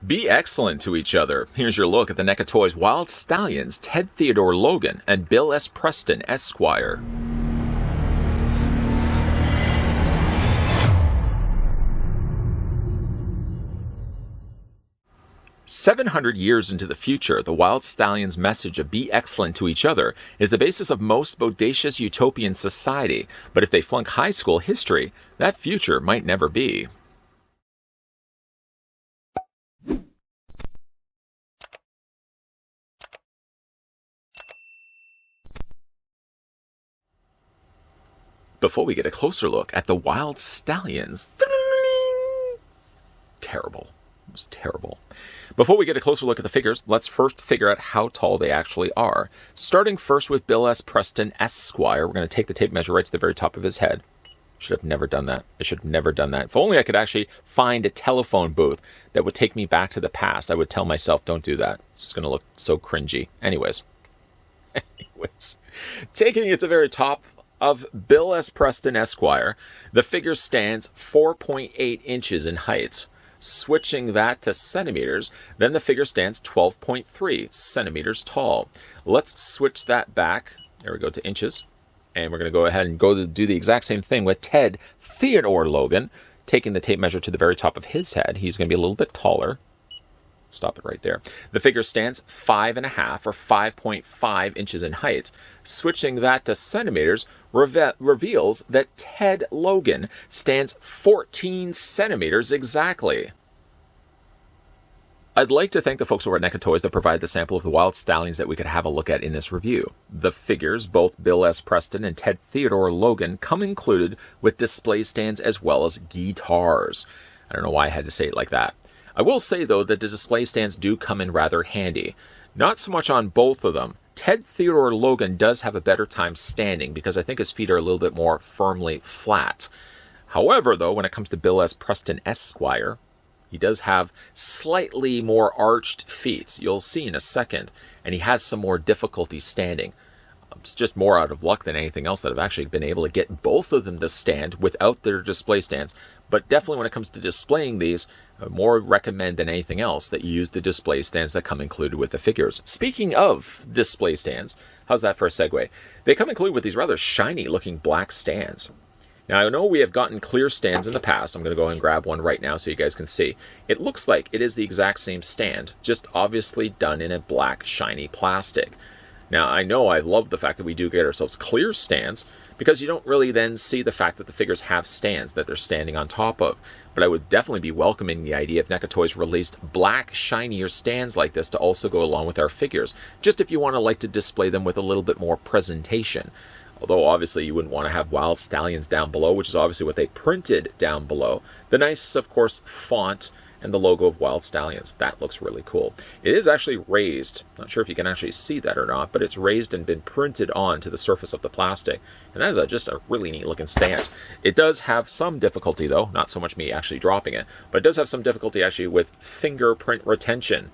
Be excellent to each other. Here's your look at the NECA Toys Wild Stallions, Ted Theodore Logan, and Bill S Preston, Esquire. "700 years into the future, the Wild Stallions' message of be excellent to each other is the basis of most bodacious utopian society, but if they flunk high school history, that future might never be." Before we get a closer look at the Wild Stallions, terrible. It was terrible. Before we get a closer look at the figures, let's first figure out how tall they actually are. Starting first with Bill S. Preston, Esquire. We're going to take the tape measure right to the very top of his head. Should have never done that. I should have never done that. If only I could actually find a telephone booth that would take me back to the past, I would tell myself, don't do that. It's just going to look so cringy. Anyways, taking it to the very top of Bill S. Preston, Esquire, the figure stands 4.8 inches in height. Switching that to centimeters, then the figure stands 12.3 centimeters tall. Let's switch that back, there we go, to inches. And we're going to go ahead and do the exact same thing with Ted Theodore Logan, taking the tape measure to the very top of his head. He's going to be a little bit taller. Stop it right there. The figure stands 5.5 or 5.5 inches in height. Switching that to centimeters reveals that Ted Logan stands 14 centimeters exactly. I'd like to thank the folks over at NECA Toys that provided the sample of the Wild Stallions that we could have a look at in this review. The figures, both Bill S. Preston and Ted Theodore Logan, come included with display stands as well as guitars. I don't know why I had to say it like that. I will say, though, that the display stands do come in rather handy. Not so much on both of them. Ted Theodore Logan does have a better time standing because I think his feet are a little bit more firmly flat. However, though, when it comes to Bill S. Preston, Esquire, he does have slightly more arched feet. You'll see in a second. And he has some more difficulty standing. It's just more out of luck than anything else that I've actually been able to get both of them to stand without their display stands. But definitely when it comes to displaying these, I more recommend than anything else that you use the display stands that come included with the figures. Speaking of display stands, how's that for a segue? They come included with these rather shiny looking black stands. Now I know we have gotten clear stands in the past. I'm going to go ahead and grab one right now so you guys can see. It looks like it is the exact same stand, just obviously done in a black shiny plastic. Now, I know I love the fact that we do get ourselves clear stands because you don't really then see the fact that the figures have stands that they're standing on top of. But I would definitely be welcoming the idea if NECA Toys released black, shinier stands like this to also go along with our figures, just if you want to display them with a little bit more presentation. Although, obviously, you wouldn't want to have Wild Stallions down below, which is obviously what they printed down below. The nice, of course, font and the logo of Wild Stallions. That looks really cool. It is actually raised. Not sure if you can actually see that or not, but it's raised and been printed onto the surface of the plastic. And that is just a really neat looking stand. It does have some difficulty though, not so much me actually dropping it, but it does have some difficulty actually with fingerprint retention.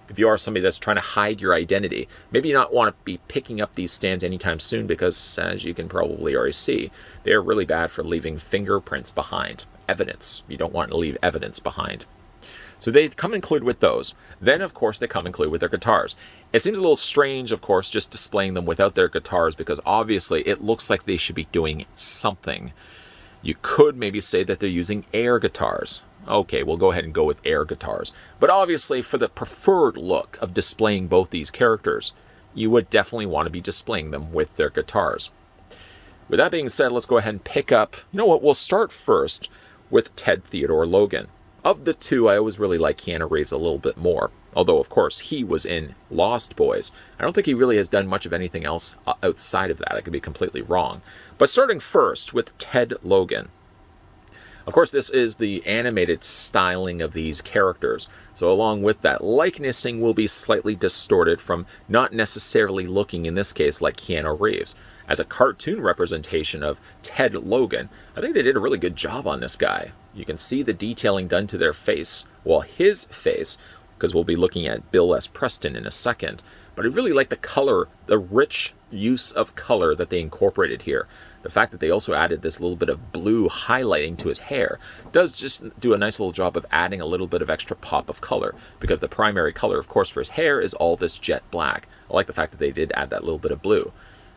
If you are somebody that's trying to hide your identity, maybe you not want to be picking up these stands anytime soon because, as you can probably already see, they're really bad for leaving fingerprints behind. Evidence. You don't want to leave evidence behind. So they come included with those. Then, of course, they come included with their guitars. It seems a little strange, of course, just displaying them without their guitars because obviously it looks like they should be doing something. You could maybe say that they're using air guitars. Okay, we'll go ahead and go with air guitars. But obviously, for the preferred look of displaying both these characters, you would definitely want to be displaying them with their guitars. With that being said, let's go ahead and pick up... You know what? We'll start first with Ted Theodore Logan. Of the two, I always really like Keanu Reeves a little bit more. Although, of course, he was in Lost Boys. I don't think he really has done much of anything else outside of that. I could be completely wrong. But starting first with Ted Logan. Of course, this is the animated styling of these characters. So along with that, likenessing will be slightly distorted from not necessarily looking, in this case, like Keanu Reeves. As a cartoon representation of Ted Logan, I think they did a really good job on this guy. You can see the detailing done to their face. Well, his face, because we'll be looking at Bill S. Preston in a second. But I really like the color, the rich use of color that they incorporated here. The fact that they also added this little bit of blue highlighting to his hair does just do a nice little job of adding a little bit of extra pop of color, because the primary color, of course, for his hair is all this jet black. I like the fact that they did add that little bit of blue.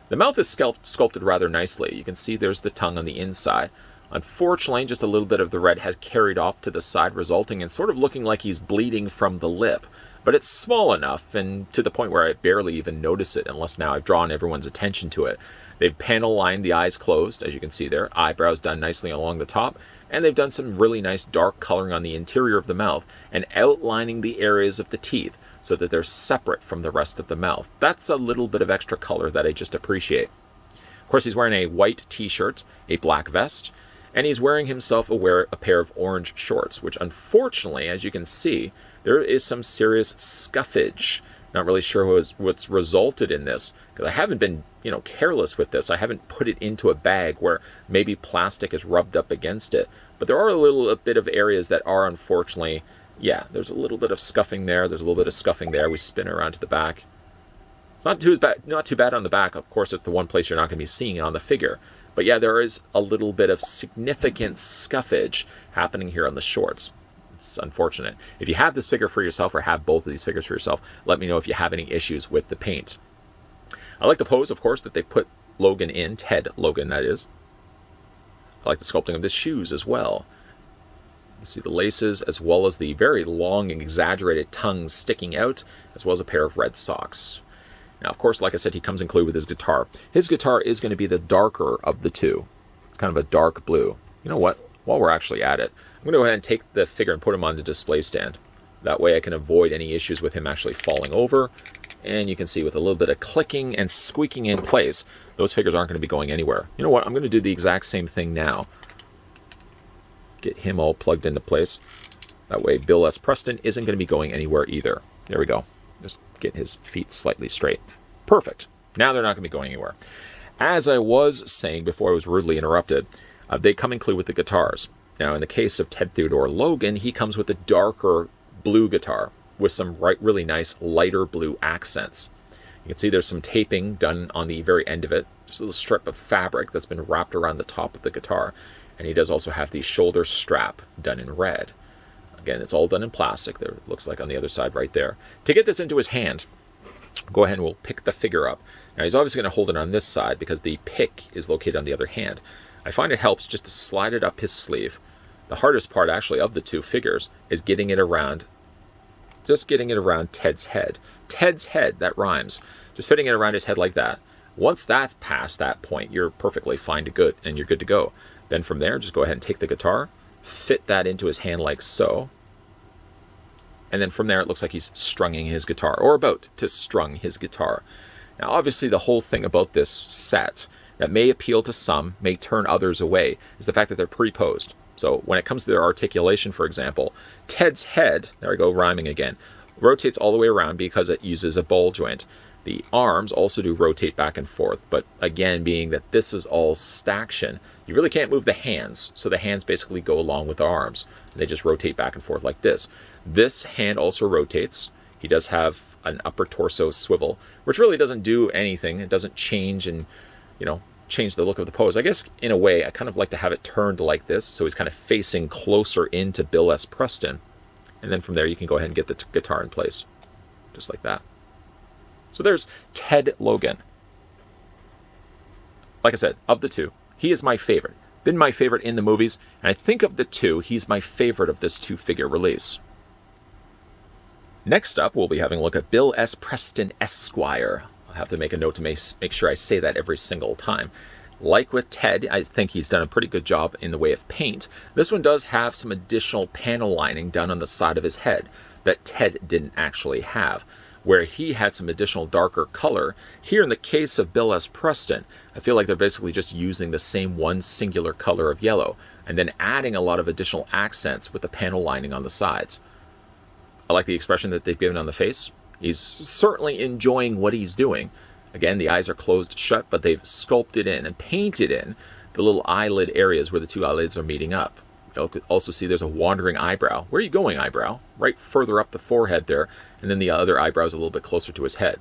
The mouth is sculpted rather nicely. You can see there's the tongue on the inside. Unfortunately, just a little bit of the red has carried off to the side, resulting in sort of looking like he's bleeding from the lip. But it's small enough, and to the point where I barely even notice it, unless now I've drawn everyone's attention to it. They've panel lined the eyes closed, as you can see there, eyebrows done nicely along the top, and they've done some really nice dark coloring on the interior of the mouth, and outlining the areas of the teeth, so that they're separate from the rest of the mouth. That's a little bit of extra color that I just appreciate. Of course, he's wearing a white t-shirt, a black vest, and he's wearing himself a pair of orange shorts, which unfortunately, as you can see, there is some serious scuffage. Not really sure what's resulted in this, because I haven't been, careless with this. I haven't put it into a bag where maybe plastic is rubbed up against it. But there are a bit of areas that are unfortunately, yeah, there's a little bit of scuffing there. There's a little bit of scuffing there. We spin it around to the back. It's not too bad on the back. Of course, it's the one place you're not going to be seeing it on the figure. But yeah, there is a little bit of significant scuffage happening here on the shorts. It's unfortunate. If you have this figure for yourself, or have both of these figures for yourself, let me know if you have any issues with the paint. I like the pose, of course, that they put Logan in, Ted Logan, that is. I like the sculpting of his shoes as well. You see the laces, as well as the very long and exaggerated tongue sticking out, as well as a pair of red socks. Now, of course, like I said, he comes included with his guitar. His guitar is going to be the darker of the two. It's kind of a dark blue. You know what? While we're actually at it, I'm going to go ahead and take the figure and put him on the display stand. That way I can avoid any issues with him actually falling over. And you can see with a little bit of clicking and squeaking in place, those figures aren't going to be going anywhere. You know what? I'm going to do the exact same thing now. Get him all plugged into place. That way Bill S. Preston isn't going to be going anywhere either. There we go. Just get his feet slightly straight. Perfect. Now they're not going to be going anywhere. As I was saying before I was rudely interrupted, they come included with the guitars. Now, in the case of Ted Theodore Logan, he comes with a darker blue guitar with some really nice lighter blue accents. You can see there's some taping done on the very end of it. Just a little strip of fabric that's been wrapped around the top of the guitar. And he does also have the shoulder strap done in red. Again, it's all done in plastic. There, it looks like on the other side right there. To get this into his hand, go ahead and we'll pick the figure up. Now, he's obviously going to hold it on this side because the pick is located on the other hand. I find it helps just to slide it up his sleeve. The hardest part, actually, of the two figures is getting it around, just getting it around Ted's head. Ted's head, that rhymes. Just fitting it around his head like that. Once that's past that point, you're perfectly fine and you're good to go. Then from there, just go ahead and take the guitar, fit that into his hand like so. And then from there, it looks like he's strunging his guitar, or about to strung his guitar. Now, obviously, the whole thing about this set that may appeal to some, may turn others away, is the fact that they're pre-posed. So when it comes to their articulation, for example, Ted's head, there we go, rhyming again, rotates all the way around because it uses a ball joint. The arms also do rotate back and forth, but again, being that this is all staction, you really can't move the hands, so the hands basically go along with the arms. They just rotate back and forth like this. This hand also rotates. He does have an upper torso swivel, which really doesn't do anything. It doesn't change and, change the look of the pose. I guess, in a way, I kind of like to have it turned like this, so he's kind of facing closer into Bill S. Preston. And then from there, you can go ahead and get the guitar in place, just like that. So there's Ted Logan. Like I said, of the two, he is my favorite. Been my favorite in the movies, and I think of the two, he's my favorite of this two-figure release. Next up, we'll be having a look at Bill S. Preston Esquire. I'll have to make a note to make sure I say that every single time. Like with Ted, I think he's done a pretty good job in the way of paint. This one does have some additional panel lining done on the side of his head that Ted didn't actually have, where he had some additional darker color. Here in the case of Bill S. Preston, I feel like they're basically just using the same one singular color of yellow and then adding a lot of additional accents with the panel lining on the sides. I like the expression that they've given on the face. He's certainly enjoying what he's doing. Again, the eyes are closed shut, but they've sculpted in and painted in the little eyelid areas where the two eyelids are meeting up. You can also see there's a wandering eyebrow. Where are you going, eyebrow? Right further up the forehead there, and then the other eyebrow's a little bit closer to his head.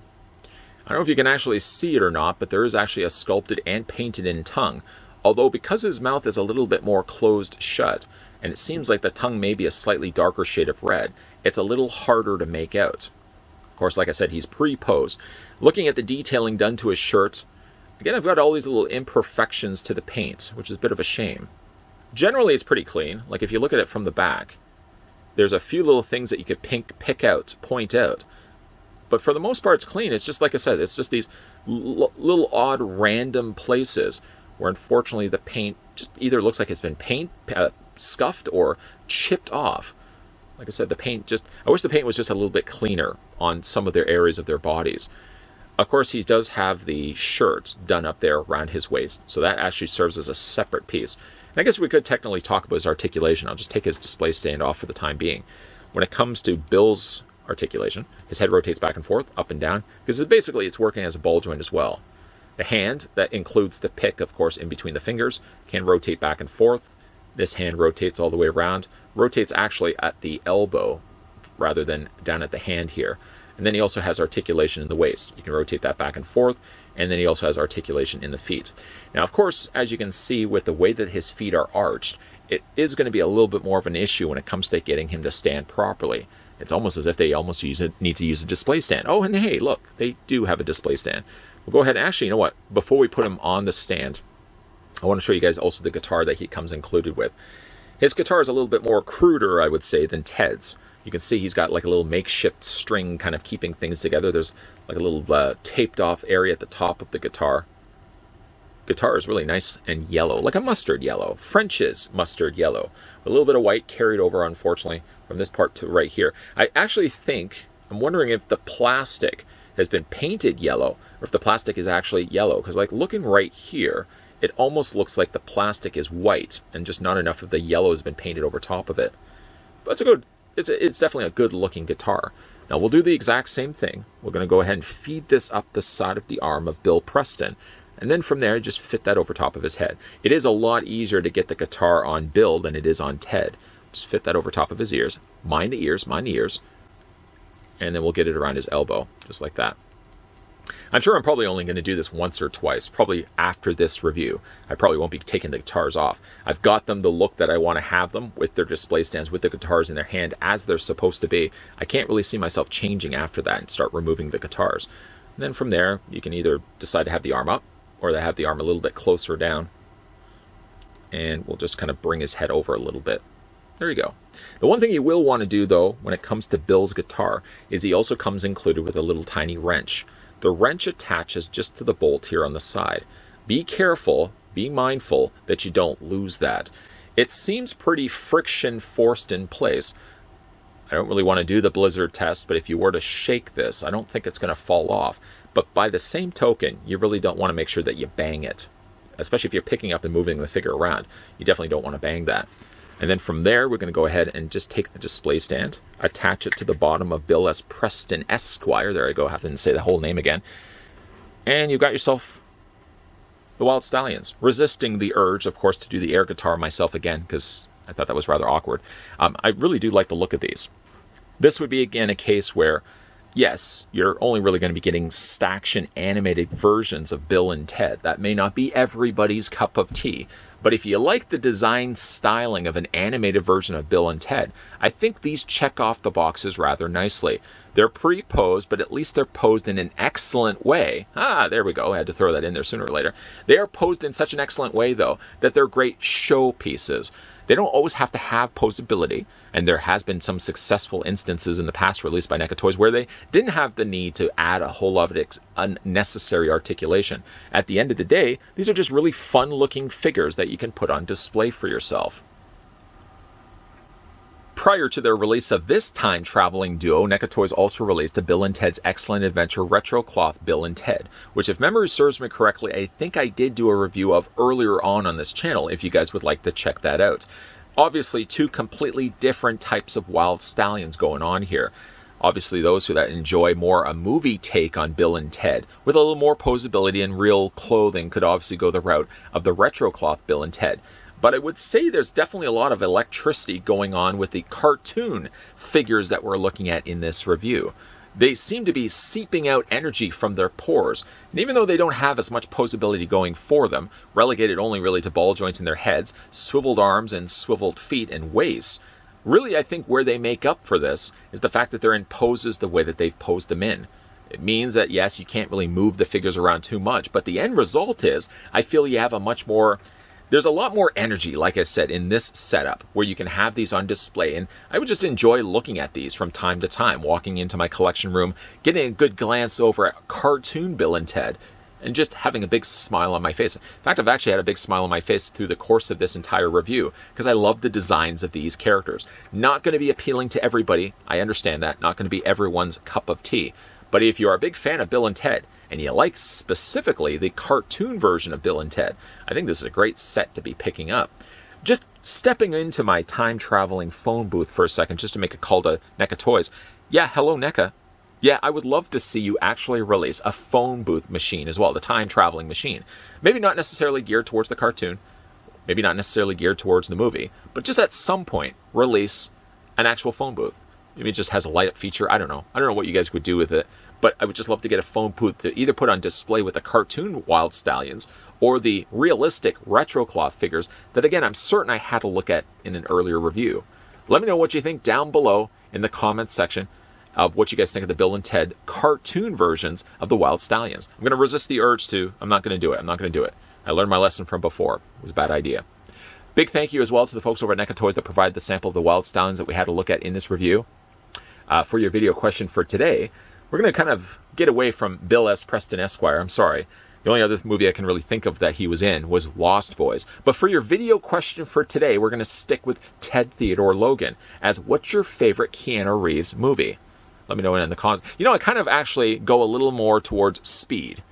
I don't know if you can actually see it or not, but there is actually a sculpted and painted in tongue. Although because his mouth is a little bit more closed shut, and it seems like the tongue may be a slightly darker shade of red, it's a little harder to make out. Of course, like I said, he's pre-posed. Looking at the detailing done to his shirt, again, I've got all these little imperfections to the paint, which is a bit of a shame. Generally, it's pretty clean. Like if you look at it from the back, there's a few little things that you could pick out, point out. But for the most part, it's clean. It's just, like I said, it's just these little odd random places where unfortunately the paint just either looks like it's been scuffed or chipped off. Like I said, the paint I wish the paint was just a little bit cleaner on some of their areas of their bodies. Of course, he does have the shirt done up there around his waist, so that actually serves as a separate piece. And I guess we could technically talk about his articulation. I'll just take his display stand off for the time being. When it comes to Bill's articulation, his head rotates back and forth, up and down, because basically it's working as a ball joint as well. The hand, that includes the pick, of course, in between the fingers, can rotate back and forth. This hand rotates all the way around, rotates actually at the elbow rather than down at the hand here. And then he also has articulation in the waist. You can rotate that back and forth, and then he also has articulation in the feet. Now, of course, as you can see with the way that his feet are arched, it is going to be a little bit more of an issue when it comes to getting him to stand properly. It's almost as if they almost need to use a display stand. Oh, and hey, look, they do have a display stand. We'll go ahead and actually, you know what? Before we put him on the stand, I want to show you guys also the guitar that he comes included with. His guitar is a little bit more cruder, I would say, than Ted's. You can see he's got like a little makeshift string kind of keeping things together. There's like a little taped off area at the top of the guitar. Guitar is really nice and yellow, like a mustard yellow. French's mustard yellow. A little bit of white carried over, unfortunately, from this part to right here. I actually think, I'm wondering if the plastic has been painted yellow, or if the plastic is actually yellow. Because like looking right here, it almost looks like the plastic is white, and just not enough of the yellow has been painted over top of it. But it's definitely a good looking guitar. Now we'll do the exact same thing. We're going to go ahead and feed this up the side of the arm of Bill Preston. And then from there, just fit that over top of his head. It is a lot easier to get the guitar on Bill than it is on Ted. Just fit that over top of his ears. Mind the ears, mind the ears. And then we'll get it around his elbow, just like that. I'm sure I'm probably only going to do this once or twice, probably after this review. I probably won't be taking the guitars off. I've got them the look that I want to have them, with their display stands, with the guitars in their hand as they're supposed to be. I can't really see myself changing after that and start removing the guitars. And then from there, you can either decide to have the arm up, or to have the arm a little bit closer down. And we'll just kind of bring his head over a little bit. There you go. The one thing you will want to do, though, when it comes to Bill's guitar, is he also comes included with a little tiny wrench. The wrench attaches just to the bolt here on the side. Be careful, be mindful that you don't lose that. It seems pretty friction forced in place. I don't really want to do the blizzard test, but if you were to shake this, I don't think it's going to fall off. But by the same token, you really don't want to make sure that you bang it. Especially if you're picking up and moving the figure around. You definitely don't want to bang that. And then from there, we're going to go ahead and just take the display stand, attach it to the bottom of Bill S Preston Esquire. There I go, I have to say the whole name again. And you've got yourself the Wild Stallions. Resisting the urge, of course, to do the air guitar myself again, because I thought that was rather awkward. I really do like the look of these. This would be, again, a case where, yes, you're only really going to be getting staction animated versions of Bill and Ted. That may not be everybody's cup of tea. But if you like the design styling of an animated version of Bill and Ted, I think these check off the boxes rather nicely. They're pre-posed, but at least they're posed in an excellent way. Ah, there we go. I had to throw that in there sooner or later. They are posed in such an excellent way, though, that they're great showpieces. They don't always have to have posability, and there has been some successful instances in the past released by NECA Toys where they didn't have the need to add a whole lot of unnecessary articulation. At the end of the day, these are just really fun-looking figures that you can put on display for yourself. Prior to their release of this time-traveling duo, NECA Toys also released a Bill and Ted's Excellent Adventure Retro Cloth Bill and Ted, which, if memory serves me correctly, I think I did do a review of earlier on this channel, if you guys would like to check that out. Obviously, two completely different types of Wild Stallions going on here. Obviously, those who that enjoy more a movie take on Bill and Ted, with a little more posability and real clothing, could obviously go the route of the Retro Cloth Bill and Ted. But I would say there's definitely a lot of electricity going on with the cartoon figures that we're looking at in this review. They seem to be seeping out energy from their pores, and even though they don't have as much posability going for them, relegated only really to ball joints in their heads, swiveled arms and swiveled feet and waists, really I think where they make up for this is the fact that they're in poses the way that they've posed them in. It means that yes, you can't really move the figures around too much, but the end result is, I feel you have there's a lot more energy, like I said, in this setup where you can have these on display, and I would just enjoy looking at these from time to time, walking into my collection room, getting a good glance over at cartoon Bill and Ted, and just having a big smile on my face. In fact, I've actually had a big smile on my face through the course of this entire review, because I love the designs of these characters. Not going to be appealing to everybody, I understand that, not going to be everyone's cup of tea, but if you're a big fan of Bill and Ted, and you like specifically the cartoon version of Bill and Ted, I think this is a great set to be picking up. Just stepping into my time-traveling phone booth for a second, just to make a call to NECA Toys. Yeah, hello NECA. Yeah, I would love to see you actually release a phone booth machine as well, the time-traveling machine. Maybe not necessarily geared towards the cartoon, maybe not necessarily geared towards the movie, but just at some point, release an actual phone booth. Maybe it just has a light-up feature, I don't know. I don't know what you guys would do with it, but I would just love to get a phone booth to either put on display with the cartoon Wild Stallions or the realistic retro cloth figures that, again, I'm certain I had to look at in an earlier review. Let me know what you think down below in the comments section of what you guys think of the Bill and Ted cartoon versions of the Wild Stallions. I'm going to resist the urge to. I'm not going to do it. I learned my lesson from before. It was a bad idea. Big thank you as well to the folks over at NECA Toys that provided the sample of the Wild Stallions that we had to look at in this review. For your video question for today, we're going to kind of get away from Bill S. Preston Esquire. I'm sorry. The only other movie I can really think of that he was in was Lost Boys. But for your video question for today, we're going to stick with Ted Theodore Logan as what's your favorite Keanu Reeves movie? Let me know in the comments. You know, I kind of actually go a little more towards Speed.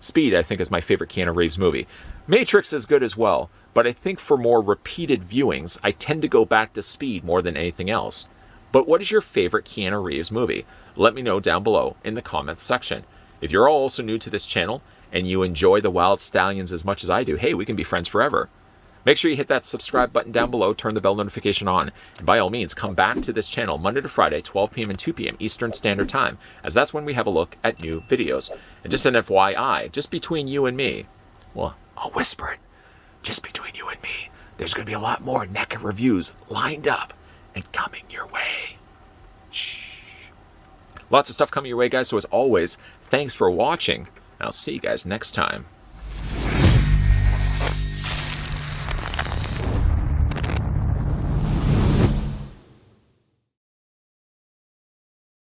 Speed, I think, is my favorite Keanu Reeves movie. Matrix is good as well, but I think for more repeated viewings, I tend to go back to Speed more than anything else. But what is your favorite Keanu Reeves movie? Let me know down below in the comments section. If you're also new to this channel and you enjoy the Wild Stallions as much as I do, hey, we can be friends forever. Make sure you hit that subscribe button down below, turn the bell notification on, and by all means, come back to this channel Monday to Friday, 12 p.m. and 2 p.m. Eastern Standard Time, as that's when we have a look at new videos. And just an FYI, just between you and me, well, I'll whisper it, just between you and me, there's going to be a lot more NECA reviews lined up and coming your way. Shh. Lots of stuff coming your way, guys, so as always, thanks for watching, and I'll see you guys next time.